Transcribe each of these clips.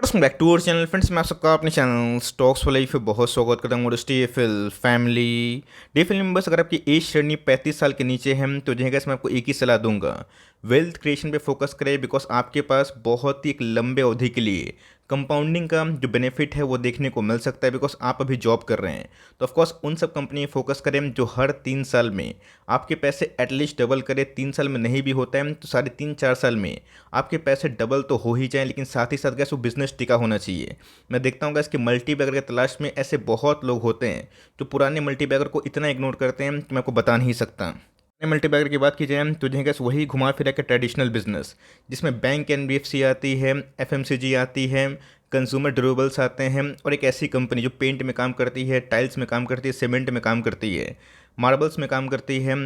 Welcome back to our channel friends. मैं आप सबका अपने चैनल स्टॉक्स फॉर लाइफ पे बहुत स्वागत करता हूँ। और टीएफएल फैमिली डीएफएल मेंबर्स, अगर आपकी एज श्रेणी 35 साल के नीचे है तो जो है मैं आपको एक ही सलाह दूंगा, वेल्थ क्रिएशन पे फोकस करें। बिकॉज आपके पास बहुत ही एक लंबे अवधि के लिए कंपाउंडिंग का जो बेनिफिट है वो देखने को मिल सकता है। बिकॉज आप अभी जॉब कर रहे हैं तो ऑफकोर्स उन सब कंपनी फोकस करें जो हर 3 साल में आपके पैसे एटलीस्ट डबल करे। 3 साल में नहीं भी होता है तो साढ़े 3-4 साल में आपके पैसे डबल तो हो ही जाएं, लेकिन साथ ही साथ गैस वो बिजनेस टिका होना चाहिए। मैं देखता हूँ गैस कि मल्टीबैगर की तलाश में ऐसे बहुत लोग होते हैं जो पुराने मल्टीबैगर को इतना इग्नोर करते हैं कि मैं आपको बता नहीं सकता। पुराने मल्टीबैगर की बात की जाए तो जो गैस वही घुमा फिरा के ट्रेडिशनल बिजनेस, जिसमें बैंक एनबीएफसी आती है, एफएमसीजी आती है, कंज्यूमर ड्यूरेबल्स आते हैं, और एक ऐसी कंपनी जो पेंट में काम करती है, टाइल्स में काम करती है, सीमेंट में काम करती है, मार्बल्स में काम करती है,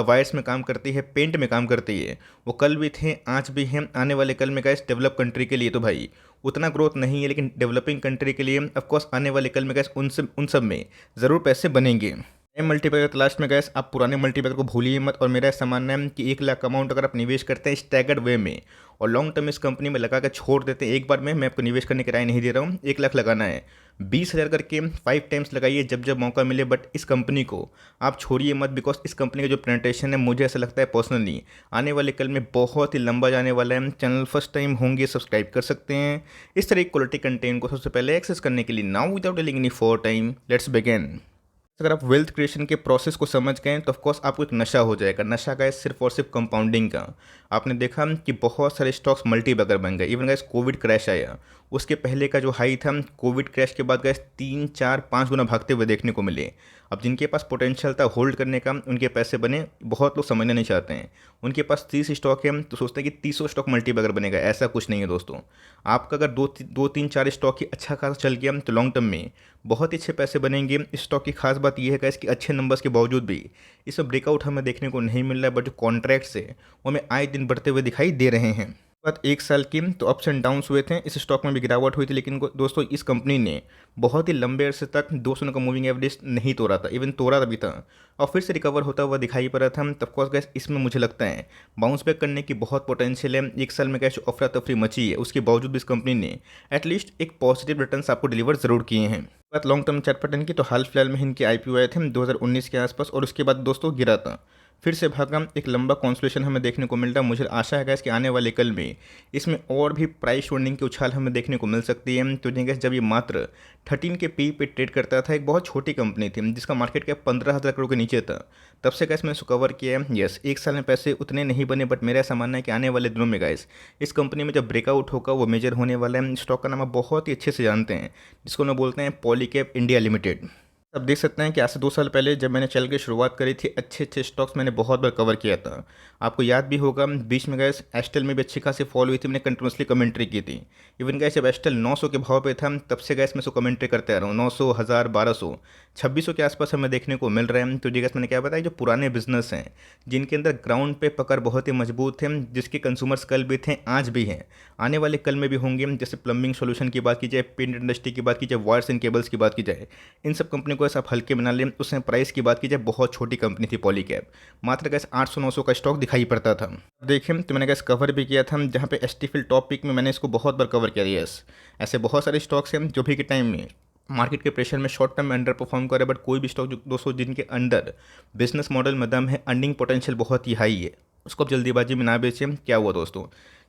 वायर्स में काम करती है, पेंट में काम करती है। वो कल भी थे, आज भी हैं, आने वाले कल में गैस डेवलप कंट्री के लिए तो भाई उतना ग्रोथ नहीं है, लेकिन डेवलपिंग कंट्री के लिए ऑफकोर्स आने वाले कल में गैस उन सब में ज़रूर पैसे बनेंगे। नए मल्टीप्लायर तलाश में गैस आप पुराने मल्टीप्लायर को भूलिए मत। और मेरा ऐसा मानना है कि 1 लाख अमाउंट अगर आप निवेश करते हैं स्टैगर्ड वे में और लॉन्ग टर्म इस कंपनी में लगा कर छोड़ देते हैं एक बार में, मैं आपको निवेश करने की राय नहीं दे रहा हूँ। 1 लाख लगाना है, 20,000 करके 5 टाइम्स लगाइए जब जब मौका मिले। बट इस कंपनी को आप छोड़िए मत। बिकॉज इस कंपनी का जो प्रेजेंटेशन है मुझे ऐसा लगता है पर्सनली आने वाले कल में बहुत ही लंबा जाने वाला है। चैनल फर्स्ट टाइम होंगे सब्सक्राइब कर सकते हैं इस तरह की क्वालिटी कंटेंट को सबसे पहले एक्सेस करने के लिए। Now without delaying any for time let's begin. अगर आप वेल्थ क्रिएशन के प्रोसेस को समझ गए तो ऑफकोर्स आपको एक नशा हो जाएगा। नशा का है सिर्फ और सिर्फ कंपाउंडिंग का। आपने देखा कि बहुत सारे स्टॉक्स मल्टी बैगर बन गए। इवन गैस कोविड क्रैश आया, उसके पहले का जो हाई था, कोविड क्रैश के बाद गैस 3-4-5 गुना भागते हुए देखने को मिले। अब जिनके पास पोटेंशियल था होल्ड करने का उनके पैसे बने। बहुत लोग समझना नहीं चाहते हैं, उनके पास 30 स्टॉक है तो सोचते हैं कि 30 स्टॉक मल्टी बैगर बनेगा। ऐसा कुछ नहीं है दोस्तों। आपका अगर दो तीन चार स्टॉक ही अच्छा खासा चल गया तो लॉन्ग टर्म में बहुत ही अच्छे पैसे बनेंगे। इस स्टॉक की खास बात यह है कि अच्छे नंबर्स के बावजूद भी इसमें ब्रेकआउट हमें देखने को नहीं मिल रहा है। बट जो कॉन्ट्रैक्ट्स है वो हमें आए दिन बढ़ते हुए दिखाई दे रहे हैं। बात 1 साल की तो अप्स एंड डाउन्स हुए थे, इस स्टॉक में भी गिरावट हुई थी, लेकिन दोस्तों इस कंपनी ने बहुत ही लंबे अरसे तक 200 का मूविंग एवरेज नहीं तोड़ा था, इवन तोड़ा भी था और फिर से रिकवर होता हुआ दिखाई पड़ा था। तब कोर्स गैस इसमें मुझे लगता है बाउंस बैक करने की बहुत पोटेंशियल है। 1 साल में गैस अफरा तफरी मची है, उसके बावजूद भी इस कंपनी ने एटलीस्ट एक पॉजिटिव रिटर्न्स आपको डिलीवर जरूर किए हैं। बात लॉन्ग टर्म चार्ट पैटर्न की तो हाल फिलहाल में इनके आईपीओ आए थे 2019 के आसपास और उसके बाद दोस्तों गिरा था, फिर से भागा। एक लंबा कॉन्सोलेशन हमें देखने को मिल रहा है। मुझे आशा है गैस कि आने वाले कल में इसमें और भी प्राइस शोल्डिंग की उछाल हमें देखने को मिल सकती है। तो गैस जब ये मात्र 13 के पी पे ट्रेड करता था, एक बहुत छोटी कंपनी थी जिसका मार्केट कैप 15,000 करोड़ के नीचे था, तब से गैस मैंने इसको कवर किया है। यस 1 साल में पैसे उतने नहीं बने, बट मेरा ऐसा मानना है कि आने वाले दिनों में गैस इस कंपनी में जब ब्रेकआउट होगा वो मेजर होने वाला है। स्टॉक का नाम आप बहुत ही अच्छे से जानते हैं, जिसको ना बोलते हैं पॉलीकैब इंडिया लिमिटेड। अब देख सकते हैं कि आज से 2 साल पहले जब मैंने चल के शुरुआत करी थी, अच्छे अच्छे स्टॉक्स मैंने बहुत बार कवर किया था। आपको याद भी होगा बीच में गैस एस्टेल में भी अच्छी खासी फॉल हुई थी, मैंने कंटिन्यूसली कमेंट्री की थी। इवन गैस जब एस्टेल 900 के भाव पे था तब से गैस मैं उसको कमेंट्री करते आ रहा हूँ। 900, 1000, 1200, 2600 के आसपास हमें देखने को मिल रहे हैं। तो जी गैस मैंने क्या बताया, जो पुराने बिजनेस हैं जिनके अंदर ग्राउंड पे पकड़ बहुत ही मजबूत है, जिसके कंज्यूमर्स कल भी थे आज भी हैं, आने वाले कल में भी होंगे। जैसे प्लम्बिंग सोल्यूशन की बात की जाए, पेंट इंडस्ट्री की बात की जाए, वायर्स एंड केबल्स की बात की जाए, इन सब कंपनी को ऐसा आप हल्के बना लें। उसमें प्राइस की बात की जाए बहुत छोटी कंपनी थी पॉलीकैब, मात्र गैस 800-900 का स्टॉक दिखाई पड़ता था। देखें तो मैंने गैस कवर भी किया था, जहाँ पे एस्टीफिल टॉप पिक में मैंने इसको बहुत बार कवर किया। यस ऐसे बहुत सारे स्टॉक्स हैं जो भी के टाइम में मार्केट के प्रेशर में शॉर्ट टर्म में अंडर परफॉर्म करे। बट कोई भी स्टॉक जो दोस्तों जिनके अंडर बिजनेस मॉडल में दम है, अर्निंग पोटेंशियल बहुत ही हाई है, उसको आप जल्दीबाजी में ना बेचें। क्या हुआ दोस्तों,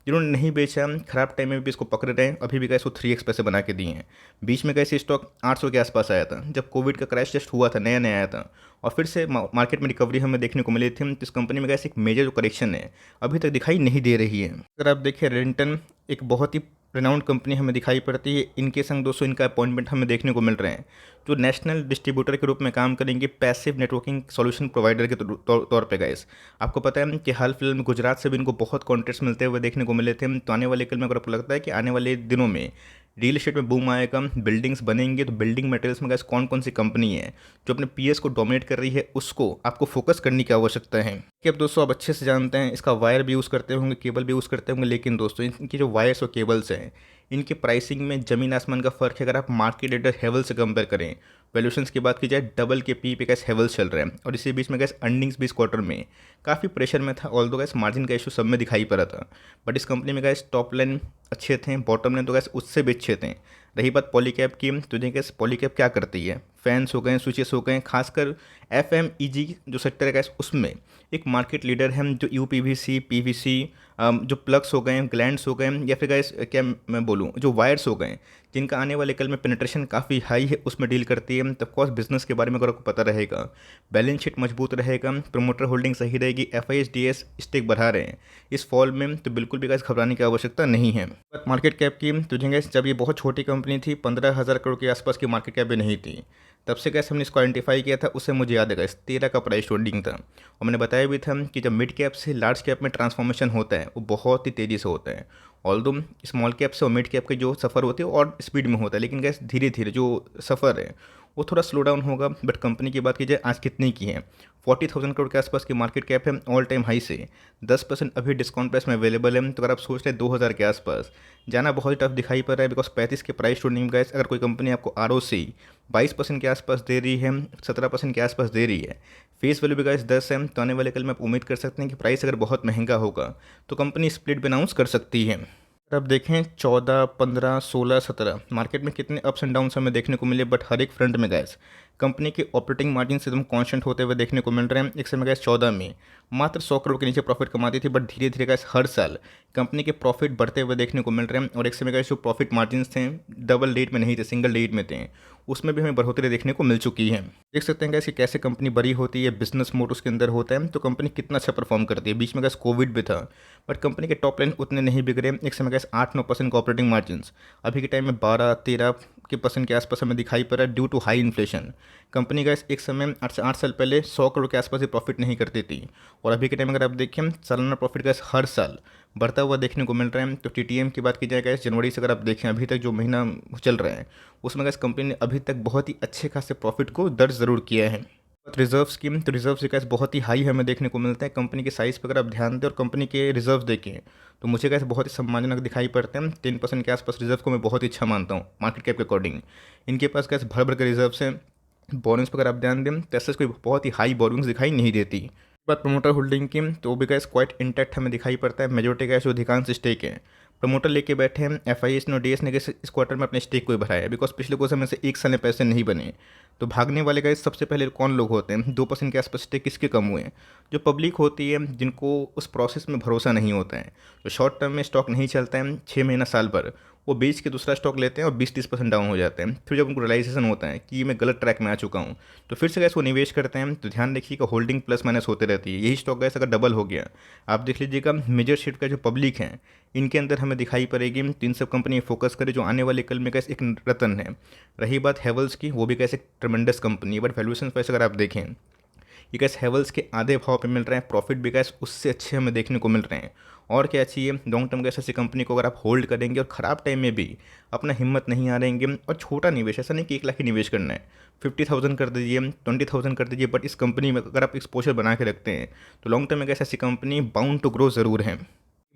जिन्होंने नहीं बेचा खराब टाइम में भी इसको पकड़ रहे हैं, अभी भी गैस वो 3x पैसे बना के दिए हैं। बीच में गैस स्टॉक 800 के आसपास आया था जब कोविड का क्रैश जस्ट हुआ था, नया नया आया था, और फिर से मार्केट में रिकवरी हमें देखने को मिली थी। तो इस कंपनी में गैस एक मेजर जो करेक्शन है अभी तक दिखाई नहीं दे रही है। अगर आप देखें रेंटन एक बहुत ही रेनाउंड कंपनी हमें दिखाई पड़ती है। इनके संग दोस्तों इनका अपॉइंटमेंट हमें देखने को मिल रहे हैं, जो नेशनल डिस्ट्रीब्यूटर के रूप में काम करेंगे, पैसिव नेटवर्किंग सॉल्यूशन प्रोवाइडर के तौर पे गैस। आपको पता है कि हाल फिलहाल में गुजरात से भी इनको बहुत कॉन्ट्रैक्ट्स मिलते हुए देखने को मिले थे। तो आने वाले कल में अगर आपको लगता है कि आने वाले दिनों में रियल एस्टेट में बूम आएगा, बिल्डिंग्स बनेंगे, तो बिल्डिंग मटेरियल्स में गैस कौन कौन सी कंपनी है जो अपने पीएस को डोमिनेट कर रही है, उसको आपको फोकस करने की आवश्यकता है। कि अब दोस्तों आप अच्छे से जानते हैं इसका वायर भी यूज़ करते होंगे, केबल भी यूज़ करते होंगे, लेकिन दोस्तों इनकी जो वायर्स और केबल्स हैं इनके प्राइसिंग में ज़मीन आसमान का फ़र्क है। अगर आप मार्केट लीडर हेवल्स से कंपेयर करें, वैल्यूएशंस की बात की जाए, डबल के पी पे गैस हेवल्स चल रहे हैं। और इसी बीच में गैस अर्निंग्स भी इस क्वार्टर में काफ़ी प्रेशर में था, ऑल्दो गैस मार्जिन का इशू सब में दिखाई पड़ा था। बट इस कंपनी में गैस टॉप लाइन अच्छे थे, बॉटम लाइन तो गैस उससे भी अच्छे थे। रही बात पॉलीकैब की, तो देखिए गैस पॉलीकैब क्या करती है, फैंस हो गए, स्विचेस हो गए, खासकर एफएमईजी जो सेक्टर है गैस उसमें एक मार्केट लीडर है। जो यूपीवीसी, पीवीसी, जो प्लग्स हो गए, ग्लैंड्स हो गए, या फिर गैस क्या मैं बोलूँ, जो वायर्स हो गए, जिनका आने वाले कल में पेनिट्रेशन काफ़ी हाई है, उसमें डील करती है। तो ऑफकोर्स बिजनेस के बारे में अगर आपको पता रहेगा, बैलेंस शीट मजबूत रहेगा, प्रमोटर होल्डिंग सही रहेगी, एफआईएस स्टेक बढ़ा रहे हैं इस फॉल में, तो बिल्कुल भी गैस घबराने की आवश्यकता नहीं है। बात मार्केट कैप की, तो गैस जब ये बहुत छोटी कंपनी थी, 15,000 करोड़ के आसपास की मार्केट कैप भी नहीं थी, तब से गैस हमने इसको आइडेंटिफाई किया था। उससे मुझे याद है गैस 13 का प्राइस होल्डिंग था। और मैंने बताया भी था कि जब मिड कैप से लार्ज कैप में ट्रांसफॉर्मेशन होता है, वो बहुत ही तेज़ी से होता है। ऑल्दो स्मॉल कैप से और मिड कैप के जो सफ़र होती है और स्पीड में होता है, लेकिन गैस धीरे धीरे जो सफ़र है वो थोड़ा स्लो डाउन होगा। बट कंपनी की बात की जाए, आज कितनी की है, 40,000 करोड़ के आसपास की मार्केट कैप है, ऑल टाइम हाई से 10% अभी डिस्काउंट प्राइस में अवेलेबल है। तो अगर आप सोच रहे 2,000 के आसपास जाना बहुत टफ दिखाई पड़ रहा है, बिकॉज 35 के प्राइस होल्डिंग गैस अगर कोई कंपनी आपको आरओसी 22% के आसपास दे रही है, 17% के आसपास दे रही है, फेस वैल्यू भी गाइस 10 है, तो आने वाले कल में आप उम्मीद कर सकते हैं कि प्राइस अगर बहुत महंगा होगा तो कंपनी स्प्लिट भी अनाउंस कर सकती है। अगर आप देखें 14, 15, 16, 17 मार्केट में कितने अप्स एंड डाउन्स हमें देखने को मिले, बट हर एक फ्रंट में गैस कंपनी के ऑपरेटिंग मार्जिन से एकदम कांस्टेंट होते हुए देखने को मिल रहे हैं। एक समय गैस 14 में मात्र 100 करोड़ के नीचे प्रॉफिट कमाती थी, बट धीरे धीरे गैस हर साल कंपनी के प्रॉफिट बढ़ते हुए देखने को मिल रहे हैं। और एक समय गैस जो प्रॉफिट मार्जिन थे डबल डिजिट में नहीं थे, सिंगल डिजिट में थे, उसमें भी हमें बढ़ोतरी देखने को मिल चुकी है। देख सकते हैं गैस कि कैसे कंपनी बड़ी होती है, बिजनेस मोड उसके अंदर होता है, तो कंपनी कितना अच्छा परफॉर्म करती है। बीच में गैस कोविड भी था, बट कंपनी के टॉप लाइन उतने नहीं बिगड़े। एक समय गैस 8-9% का ऑपरेटिंग मार्जिन अभी के टाइम में 12-13% के आसपास हमें दिखाई पड़ रहा है due to high inflation. Company gas एक समय 8 साल पहले 100 करोड़ के आसपास ही प्रॉफिट नहीं करती थी, और अभी के टाइम अगर आप देखें सालाना प्रॉफिट गैस हर साल बढ़ता हुआ देखने को मिल रहा है। तो टीटीएम की बात की जाए गैस, जनवरी से अगर आप देखें अभी तक जो महीना चल रहा है, उसमें गैस कंपनी ने अभी तक बहुत ही अच्छे खासे प्रॉफिट को दर्ज ज़रूर किया है। रिजर्व्स की, तो रिजर्व्स गैस बहुत ही हाई हमें देखने को मिलता है। कंपनी के साइज़ पर अगर आप ध्यान दें और कंपनी के रिजर्व देखें, तो मुझे गैस बहुत ही सम्मानजनक दिखाई पड़ते हैं। 10% के आसपास रिजर्व को मैं बहुत ही अच्छा मानता हूँ मार्केट कैप के अकॉर्डिंग। इनके पास गैस भर भर के रिजर्व्स हैं। बोरिंग्स पर अगर आप ध्यान दें तो ऐसे कोई बहुत ही हाई बोरिंग्स दिखाई नहीं देती। बात प्रमोटर होल्डिंग की, तो भी गैस क्वाइट इंटैक्ट हमें दिखाई पड़ता है। मेजोरिटी गैस जो अधिकांश स्टेक है प्रमोटर लेके बैठे हैं। एफआईएस ने और डीएस ने गैस इस क्वार्टर में अपने स्टेक को ही बढ़ाया, बिकॉज पिछले कुछ समय से एक साल में पैसे नहीं बने। तो भागने वाले गैस सबसे पहले कौन लोग होते हैं, 2% के आसपास स्टेक किसके कम हुए हैं, जो पब्लिक होती है, जिनको उस प्रोसेस में भरोसा नहीं होता है, जो शॉर्ट टर्म में स्टॉक नहीं चलता है 6 महीना साल भर, वो बेच के दूसरा स्टॉक लेते हैं और 20-30% डाउन हो जाते हैं। फिर जब उनको रियलाइजेशन होता है कि ये मैं गलत ट्रैक में आ चुका हूँ, तो फिर से गैस वो निवेश करते हैं। तो ध्यान रखिएगा होल्डिंग प्लस माइनस होते रहती है। यही स्टॉक गैस अगर डबल हो गया, आप देख लीजिएगा मेजर शिफ्ट का जो पब्लिक है इनके अंदर हमें दिखाई पड़ेगी। तो इन सब कंपनी फोकस करे जो आने वाले कल में गैस एक रतन है। रही बात हेवल्स की, वो भी कैसे ट्रमेंडस कंपनी है, बट वैल्यूएशन वैसे अगर आप देखें, ये गैस हेवल्स के आधे भाव पे मिल रहे हैं, प्रॉफिट भी गैस उससे अच्छे हमें देखने को मिल रहे हैं। और क्या चाहिए, लॉन्ग टर्म गैस ऐसी कंपनी को अगर आप होल्ड करेंगे और ख़राब टाइम में भी अपना हिम्मत नहीं हारेंगे, और छोटा निवेश, ऐसा नहीं कि 1 लाख ही निवेश करना है, 50,000 कर दीजिए, 20,000 कर दीजिए, बट इस कंपनी में अगर आप एक्सपोजर बना के रखते हैं तो लॉन्ग टर्म में गैस ऐसी कंपनी बाउंड टू ग्रो ज़रूर है।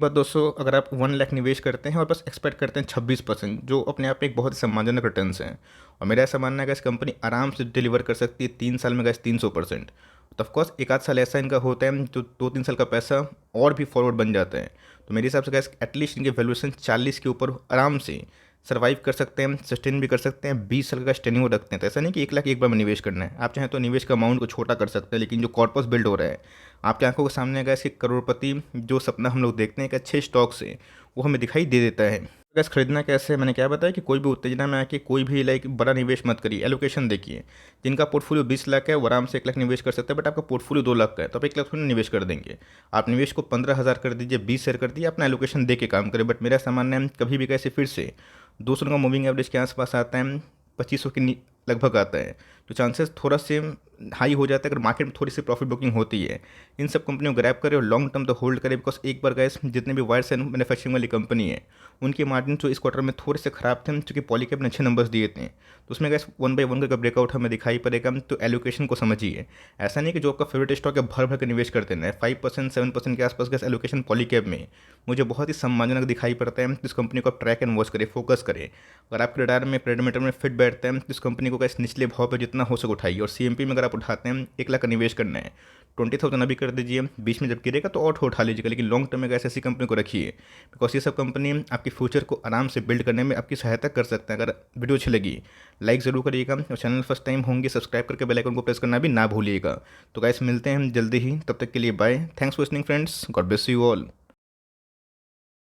बट दोस्तों अगर आप 1 लाख निवेश करते हैं और बस एक्सपेक्ट करते हैं 26%, जो अपने आप में एक बहुत ही सम्मानजनक रिटर्न्स हैं, और मेरा ऐसा मानना है कि इस कंपनी आराम से डिलीवर कर सकती है 3 साल में गैस 300%। तो ऑफकोर्स एक आध साल ऐसा इनका होता है तो 2-3 साल का पैसा और भी फॉरवर्ड बन जाता है। तो मेरे हिसाब से गैस एटलीस्ट इनके वैल्यूएशन 40 के ऊपर आराम से सर्वाइव कर सकते हैं, सस्टेन भी कर सकते हैं। 20 साल का टेन्योर रखते हैं, तो ऐसा नहीं कि 1 लाख एक बार में निवेश करना है। आप चाहें तो निवेश का अमाउंट को छोटा कर सकते हैं, लेकिन जो कॉर्पस बिल्ड हो रहा है आपकी आंखों के सामने गैस कि करोड़पति जो सपना हम लोग देखते हैं एक अच्छे स्टॉक से, वो हमें दिखाई दे देता है। गैस खरीदना कैसे, मैंने क्या बताया कि कोई भी उत्तेजना में आके कोई भी लाइक बड़ा निवेश मत करिए। एलोकेशन देखिए, जिनका पोर्टफोलियो 20 लाख है वो आराम से 1 लाख निवेश कर सकते हैं, बट आपका पोर्टफोलियो 2 लाख का है तो आप 1 लाख थोड़ी निवेश कर देंगे। आप निवेश को 15,000 कर दीजिए, 20 शेयर कर दीजिए, अपना एलोकेशन दे के काम करें। बट मेरा सामान्य है कभी भी कैसे फिर से 200 का मूविंग एवरेज के आसपास आता है, 2500 के लगभग आता है, तो चांसेस थोड़ा से हाई हो जाता है, अगर मार्केट में थोड़ी सी प्रॉफिट बुकिंग होती है, इन सब कंपनियों को ग्रैब करे और लॉन्ग टर्म तो होल्ड करे। बिकॉज एक बार गैस जितने भी वायर्स एंड मैन्युफैक्चरिंग वाली कंपनी है उनके मार्जिन जो इस क्वार्टर में थोड़े से खराब थे, क्योंकि पॉलीकैब ने अच्छे नंबर्स दिए थे, तो उसमें गैस 1/1 का ब्रेकआउट हमें दिखाई पड़ेगा। तो एलोकेशन को समझिए, ऐसा नहीं कि जो आपका फेवरेट स्टॉक है भर भर के निवेश करते हैं, 5% 7% के आसपास गैस एलोकेशन पॉलीकैब में मुझे बहुत ही सम्मानजनक दिखाई पड़ता है। इस कंपनी को आप ट्रैक एंड वॉच करें, फोकस करें। अगर आपके रडार में पैरामीटर में फिट बैठता है तो इस कंपनी को गैस निचले भाव पर जितना हो सके उठाइए। और सीएमपी में अगर आप उठाते हैं 1 लाख का निवेश करना है, 20,000 अभी कर दीजिए, बीच में जब गिरेगा तो और उठा लीजिएगा, लेकिन लॉन्ग टर्म में गैस ऐसी कंपनी को रखिए। बिकॉज ये सब कंपनी आपकी फ्यूचर को आराम से बिल्ड करने में आपकी सहायता कर सकते हैं। अगर वीडियो अच्छी लगी लाइक ज़रूर करिएगा, और चैनल फर्स्ट टाइम होंगे सब्सक्राइब करके बेल आइकन को प्रेस करना भी ना भूलिएगा। तो गैस मिलते हैं हम जल्दी ही, तब तक के लिए bye. Thanks for listening friends, God bless you all.